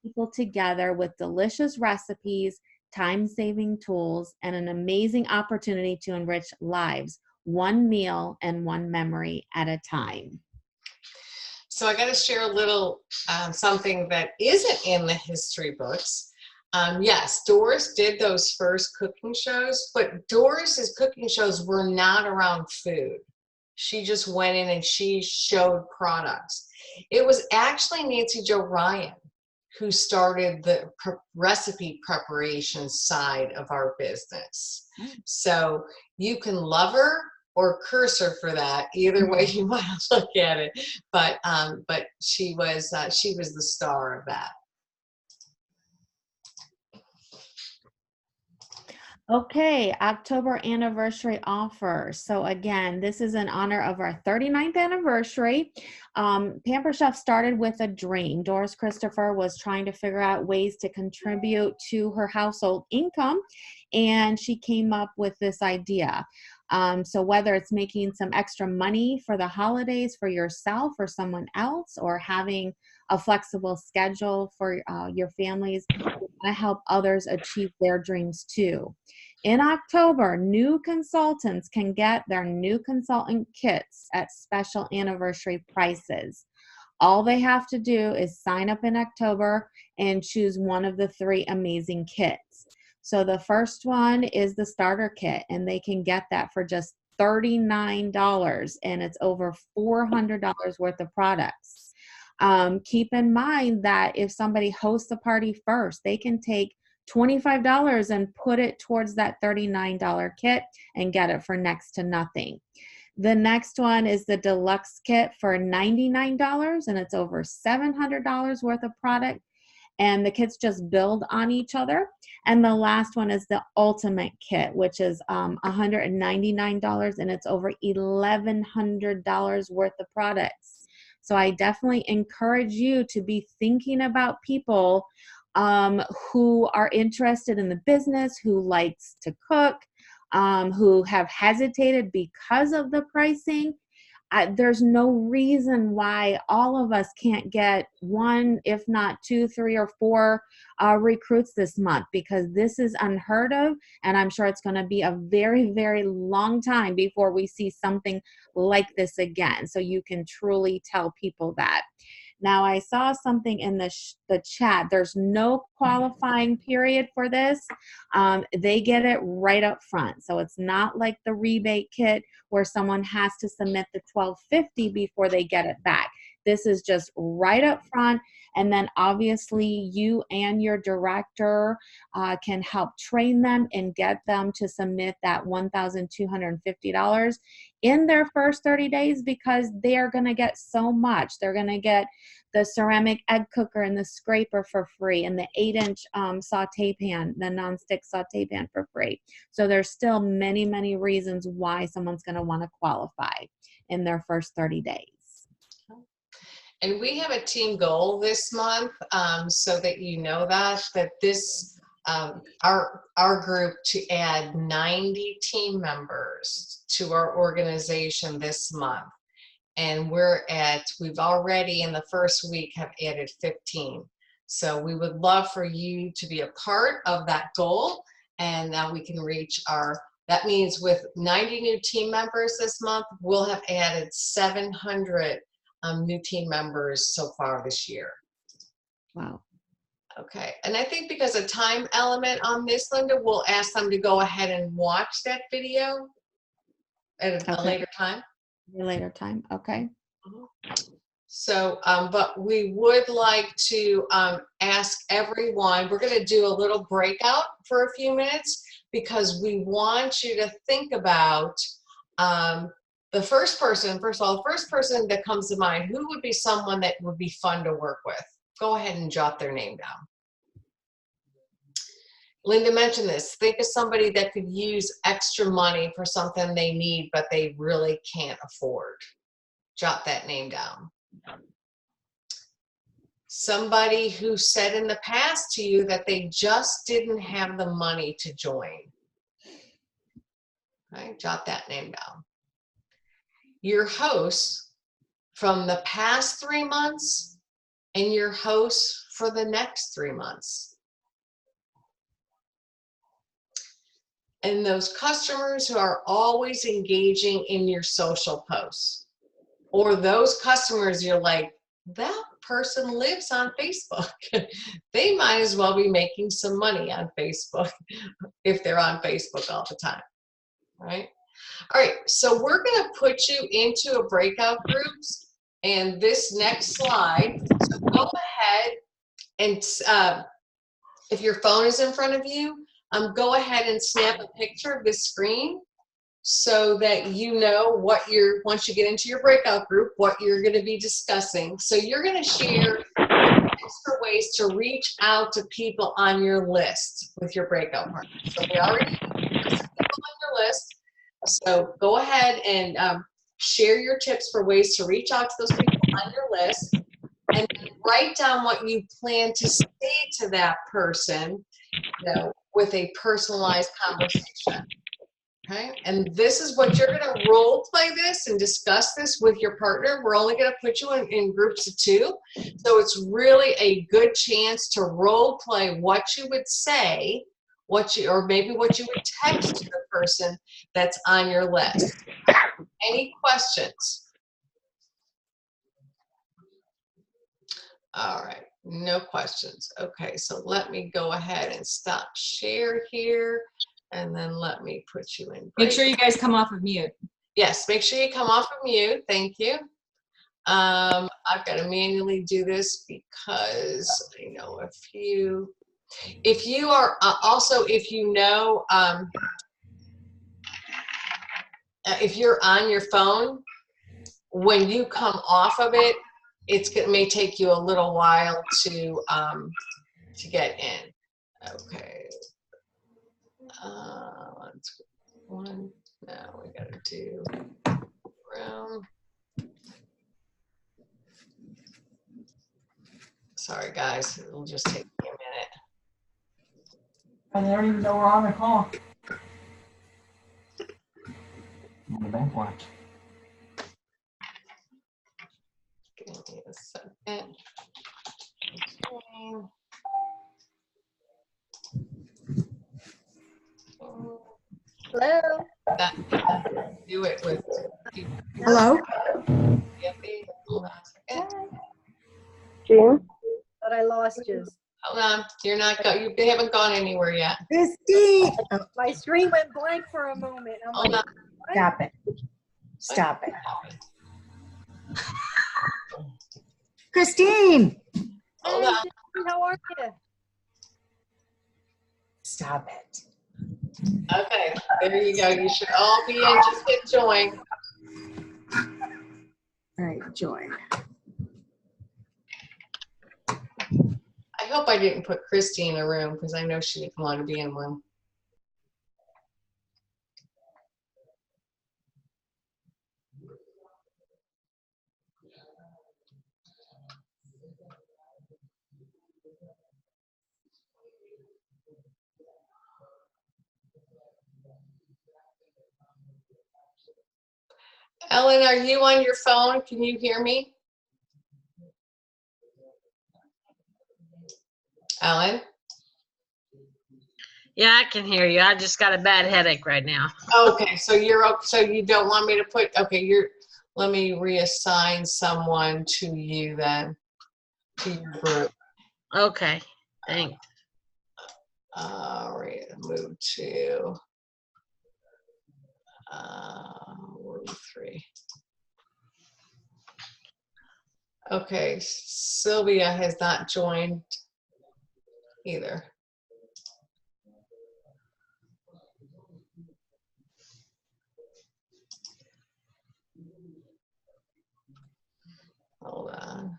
people together with delicious recipes, time-saving tools, and an amazing opportunity to enrich lives, one meal and one memory at a time. So I got to share a little something that isn't in the history books. Yes, Doris did those first cooking shows, but Doris's cooking shows were not around food. She just went in and she showed products. It was actually Nancy Jo Ryan who started the recipe preparation side of our business. So you can love her or curse her for that. Either way you want to look at it. But she was the star of that. Okay, October anniversary offer. So again, this is in honor of our 39th anniversary. Pamper Chef started with a dream. Doris Christopher was trying to figure out ways to contribute to her household income, and she came up with this idea. So whether it's making some extra money for the holidays for yourself or someone else, or having a flexible schedule for your families, you want to help others achieve their dreams too. In October, new consultants can get their new consultant kits at special anniversary prices. All they have to do is sign up in October and choose one of the 3 amazing kits. So the first one is the starter kit, and they can get that for just $39, and it's over $400 worth of products. Keep in mind that if somebody hosts a party first, they can take $25 and put it towards that $39 kit and get it for next to nothing. The next one is the deluxe kit for $99, and it's over $700 worth of product, and the kits just build on each other. And the last one is the ultimate kit, which is $199, and it's over $1,100 worth of products. So I definitely encourage you to be thinking about people who are interested in the business, who likes to cook, who have hesitated because of the pricing. There's no reason why all of us can't get 1, if not 2, 3, or 4 recruits this month, because this is unheard of, and I'm sure it's going to be a very, very long time before we see something like this again. So you can truly tell people that. Now, I saw something in the chat. There's no qualifying period for this. They get it right up front. So it's not like the rebate kit where someone has to submit the $12.50 before they get it back. This is just right up front. And then obviously you and your director can help train them and get them to submit that $1,250 in their first 30 days, because they are going to get so much. They're going to get the ceramic egg cooker and the scraper for free, and the 8-inch saute pan, the nonstick saute pan for free. So there's still many, many reasons why someone's going to want to qualify in their first 30 days. And we have a team goal this month, so that you know that this our group to add 90 team members to our organization this month. And we've already in the first week have added 15. So we would love for you to be a part of that goal. and now we can reach that means with 90 new team members this month, we'll have added 700 new team members so far this year. Wow. Okay, and I think because of time element on this, Linda, we'll ask them to go ahead and watch that video at a Okay. later time. Later time. Okay. So, but we would like to ask everyone, we're going to do a little breakout for a few minutes because we want you to think about the first person, first of all, the first person that comes to mind, who would be someone that would be fun to work with? Go ahead and jot their name down. Linda mentioned this. Think of somebody that could use extra money for something they need, but they really can't afford. Jot that name down. Somebody who said in the past to you that they just didn't have the money to join. Okay, jot that name down. Your host from the past 3 months and your host for the next 3 months. And those customers who are always engaging in your social posts, or those customers you're like, that person lives on Facebook. They might as well be making some money on Facebook if they're on Facebook all the time, right? All right, so we're gonna put you into a breakout groups, and this next slide, so go ahead and if your phone is in front of you, go ahead and snap a picture of this screen so that you know what once you get into your breakout group, what you're going to be discussing. So you're going to share extra ways to reach out to people on your list with your breakout partners. So we already have some people on your list. So go ahead and share your tips for ways to reach out to those people on your list, and write down what you plan to say to that person, with a personalized conversation. Okay, and this is what you're going to role play this and discuss this with your partner. We're only going to put you in groups of 2. So it's really a good chance to role play what you would say, or maybe what you would text to the person that's on your list. Any questions? All right, no questions. Okay, so let me go ahead and stop share here. And then let me put you in. Make sure you guys come off of mute. Yes, make sure you come off of mute. Thank you. I've got to manually do this because I know if you are also, if you're on your phone, when you come off of it, it may take you a little while to get in. Okay. Now we gotta do room. Sorry guys, it'll just take me a minute. I don't even know we're on the call. On the bank watch. Give me a second. Hello? Do it with. Hello? Hold on a second. June, but I lost you. Hold on. They haven't gone anywhere yet. Christine! My screen went blank for a moment. I'm Hold like, on. stop it. Stop it. Christine! Hold on. How are you? Stop it. Okay, there you go. You should all be in. Just hit join. All right, join. I hope I didn't put Christy in a room because I know she didn't want to be in one. Ellen, are you on your phone? Can you hear me? Ellen? Yeah, I can hear you. I just got a bad headache right now. Okay, so so you don't want me to put, okay, let me reassign someone to you then, to your group. Okay, thanks. Move to room 3. Okay, Sylvia has not joined either. Hold on.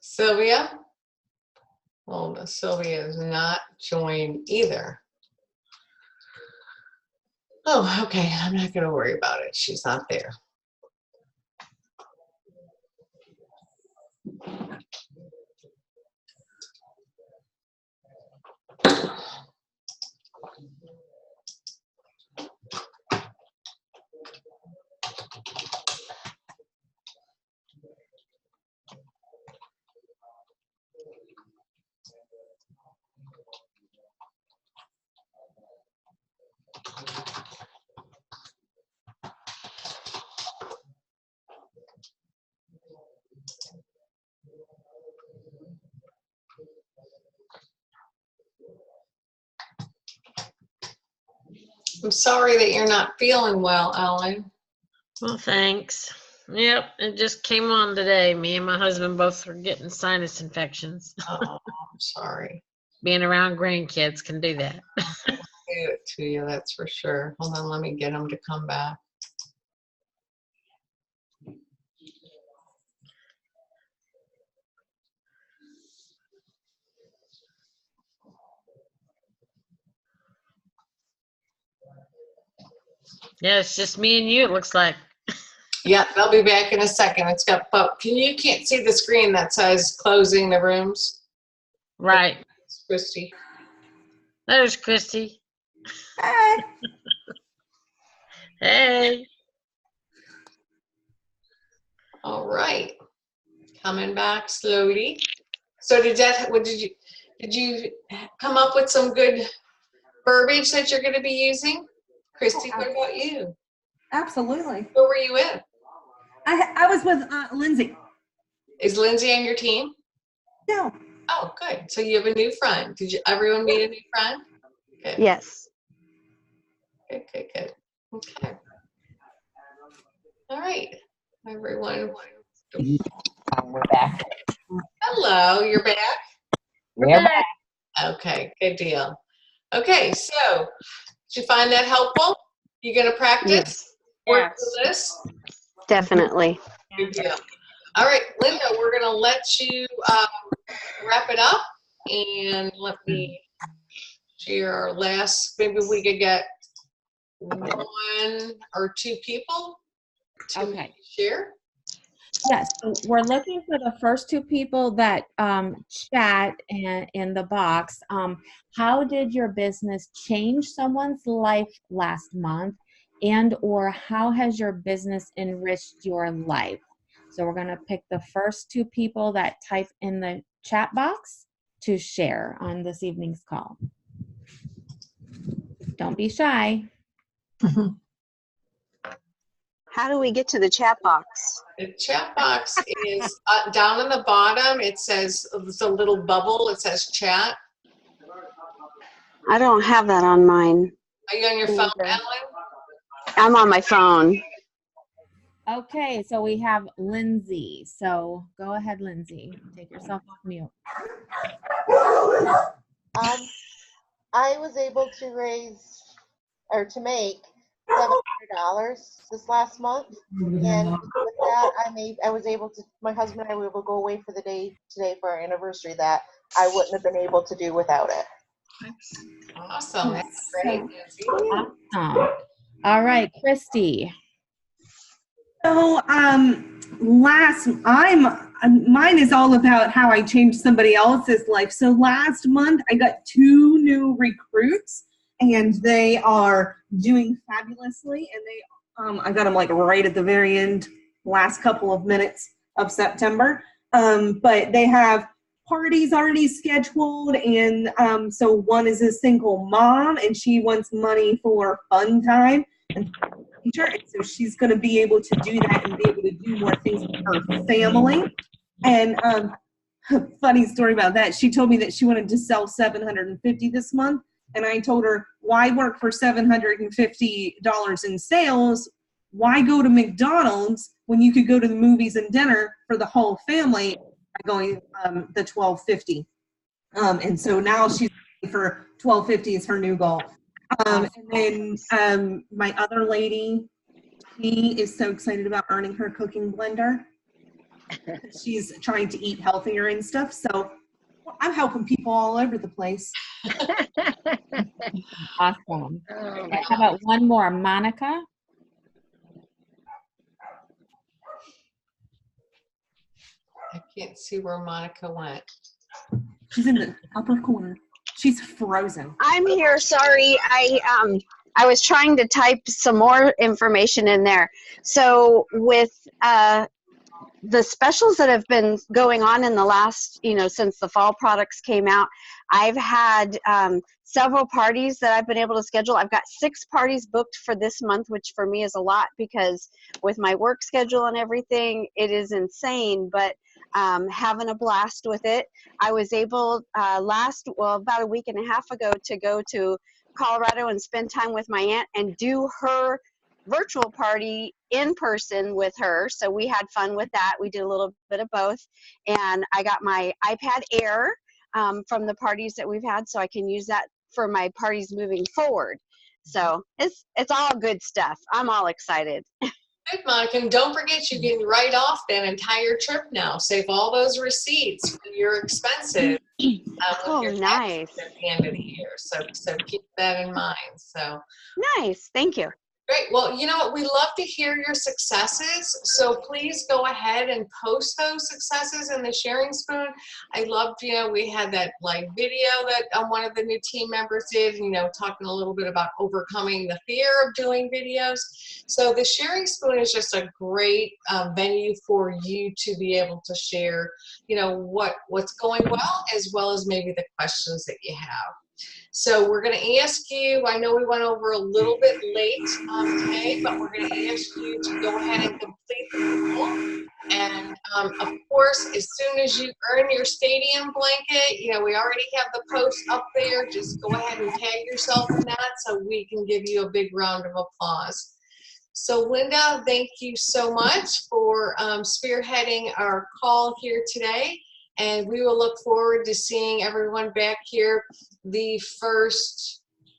Sylvia? Well, no, Sylvia is not joined either. Oh, okay. I'm not going to worry about it. She's not there. I'm sorry that you're not feeling well, Ellen. Well, thanks. Yep, it just came on today. Me and my husband both are getting sinus infections. Oh, I'm sorry. Being around grandkids can do that. Do it to you, that's for sure. Hold on, let me get them to come back. Yeah, it's just me and you, it looks like. Yeah, they'll be back in a second. It's got, but can't see the screen that says closing the rooms? Right. It's Christy. There's Christy. Hey. Hey. All right. Coming back slowly. So did you come up with some good verbiage that you're going to be using? Christy, what about you? Absolutely. Who were you with? I was with Lindsay. Is Lindsay on your team? No. Oh, good. So you have a new friend. Did everyone meet a new friend? Good. Yes. Good. Okay. All right, everyone. We're back. Hello, you're back? We're back. Okay, good deal. Okay, so did you find that helpful? You gonna practice? Yes. Work through this? Definitely. Good deal. All right, Linda, we're gonna let you wrap it up, and let me share our last. Maybe we could get 1 or 2 people to Okay. share. Yes, so we're looking for the first 2 people that chat in the box. How did your business change someone's life last month, and or how has your business enriched your life? So we're going to pick the first 2 people that type in the chat box to share on this evening's call. Don't be shy. How do we get to the chat box? The chat box is down on the bottom. It says, it's a little bubble. It says chat. I don't have that on mine. Are you on your phone, Ellen? I'm on my phone. Okay, so we have Lindsay. So go ahead, Lindsay. Take yourself off mute. I was able to raise or to make $700 this last month, and with that, I was able to. My husband and I were able to go away for the day today for our anniversary that I wouldn't have been able to do without it. Awesome. That's great, Nancy. Awesome. All right, Christy. So, mine is all about how I changed somebody else's life. So last month I got 2 new recruits and they are doing fabulously. And I got them like right at the very end, last couple of minutes of September. But they have parties already scheduled. And so one is a single mom and she wants money for fun time. And so she's going to be able to do that and be able to do more things with her family. And funny story about that, she told me that she wanted to sell 750 this month. And I told her, why work for $750 in sales? Why go to McDonald's when you could go to the movies and dinner for the whole family by going the $12.50? And so now she's for $12.50 is her new goal. And then my other lady, she is so excited about earning her cooking blender. She's trying to eat healthier and stuff. So I'm helping people all over the place. Awesome. Okay, how about one more, Monica? I can't see where Monica went. She's in the upper corner. She's frozen. I'm here. Sorry. I was trying to type some more information in there. So with the specials that have been going on in the last, since the fall products came out, I've had several parties that I've been able to schedule. I've got 6 parties booked for this month, which for me is a lot because with my work schedule and everything, it is insane, but having a blast with it. I was able about a week and a half ago to go to Colorado and spend time with my aunt and do her virtual party in person with her. So we had fun with that. We did a little bit of both. And I got my iPad Air from the parties that we've had, so I can use that for my parties moving forward. So it's all good stuff. I'm all excited. Good, Monica. And don't forget, you can write off that entire trip now. Save all those receipts for your expenses. Oh, nice. At the end of the year. So keep that in mind. So nice. Thank you. Great. Well, you know what? We love to hear your successes. So please go ahead and post those successes in the Sharing Spoon. I loved, we had that video that one of the new team members did, talking a little bit about overcoming the fear of doing videos. So the Sharing Spoon is just a great venue for you to be able to share, what's going well as maybe the questions that you have. So we're going to ask you, I know we went over a little bit late today, but we're going to ask you to go ahead and complete the poll. And of course, as soon as you earn your stadium blanket, we already have the post up there. Just go ahead and tag yourself in that so we can give you a big round of applause. So Linda, thank you so much for spearheading our call here today. And we will look forward to seeing everyone back here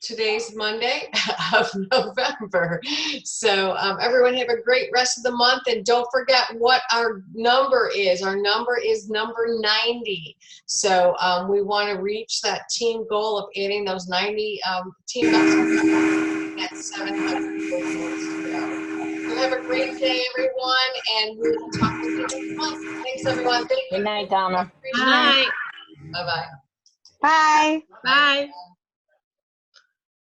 today's Monday of November. So everyone have a great rest of the month. And don't forget what our number is. Our number is number 90. So we want to reach that team goal of adding those 90 team members at 700. So have a great day, everyone, and we will talk to you next month. Thanks, everyone. Thank you. Good night, Donna. Bye. Bye-bye. Bye. Bye.